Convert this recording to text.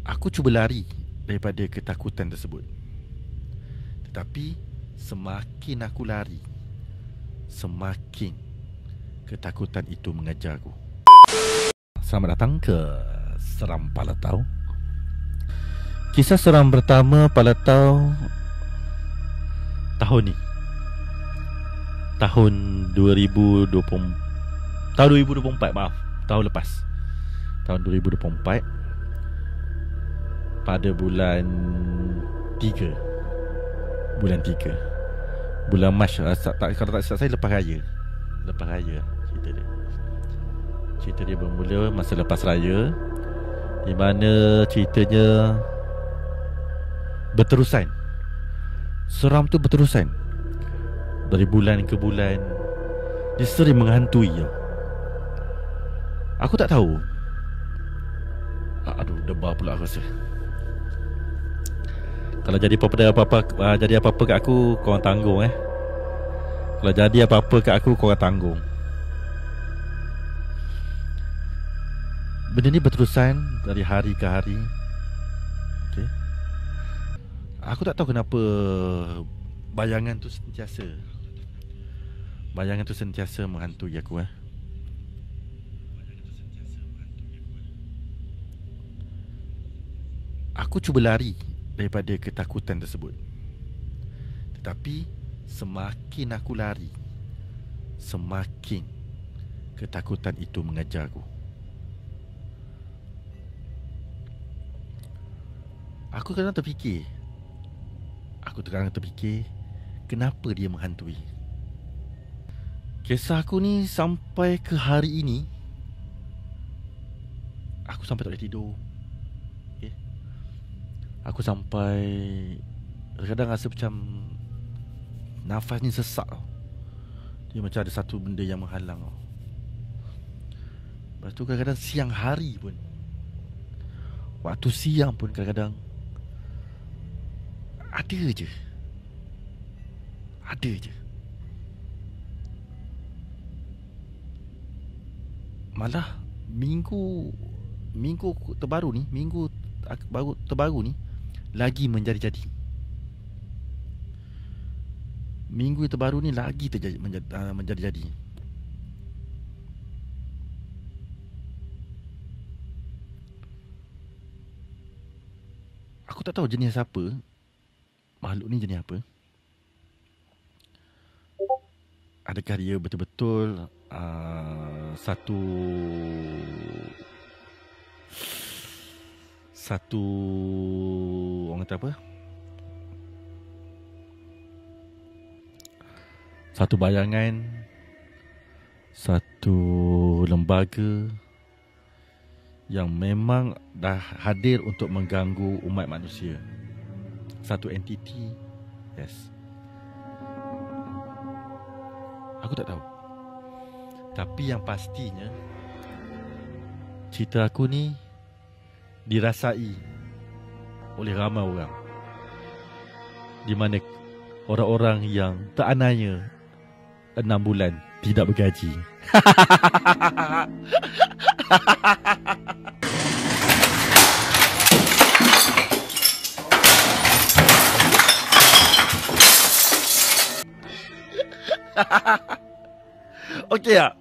Aku cuba lari daripada ketakutan tersebut. Tetapi semakin aku lari, semakin ketakutan itu mengejar aku. Selamat datang ke Seram Palatau. Kisah seram pertama Palatau tahun ni, tahun 2020, tahun 2024, maaf, tahun lepas, tahun 2024, pada bulan 3, bulan Mac. Kalau tak silap saya lepas raya cerita dia bermula masa lepas raya, di mana ceritanya berterusan. Seram tu berterusan dari bulan ke bulan. Dia sering menghantui tau. Aku tak tahu. Aduh, debar pula aku rasa. Kalau jadi apa-apa kat aku, korang tanggung Kalau jadi apa-apa kat aku, korang tanggung. Benda ni berterusan dari hari ke hari. Okay. Aku tak tahu kenapa bayangan tu sentiasa menghantui aku. Aku cuba lari daripada ketakutan tersebut. Tetapi semakin aku lari, semakin ketakutan itu mengejar aku. Aku kadang terfikir, kenapa dia menghantui. Kisah aku ni sampai ke hari ini, aku sampai tak boleh tidur. Okay. Aku sampai kadang rasa macam nafas ni sesak tau. Dia macam ada satu benda yang menghalang tau. Lepas tu kadang-kadang siang hari pun, waktu siang pun kadang-kadang Ada je. Malah minggu terbaru ni, lagi menjadi-jadi. Minggu terbaru ni lagi menjadi-jadi. Aku tak tahu jenis apa. Makhluk ni jenis apa? Adakah dia betul-betul satu orang kata apa? Satu bayangan, satu lembaga yang memang dah hadir untuk mengganggu umat manusia. Satu entiti. Yes. Aku tak tahu. Tapi yang pastinya, cerita aku ni dirasai oleh ramai orang, di mana orang-orang yang terananya 6 bulan tidak bergaji. Okey tak?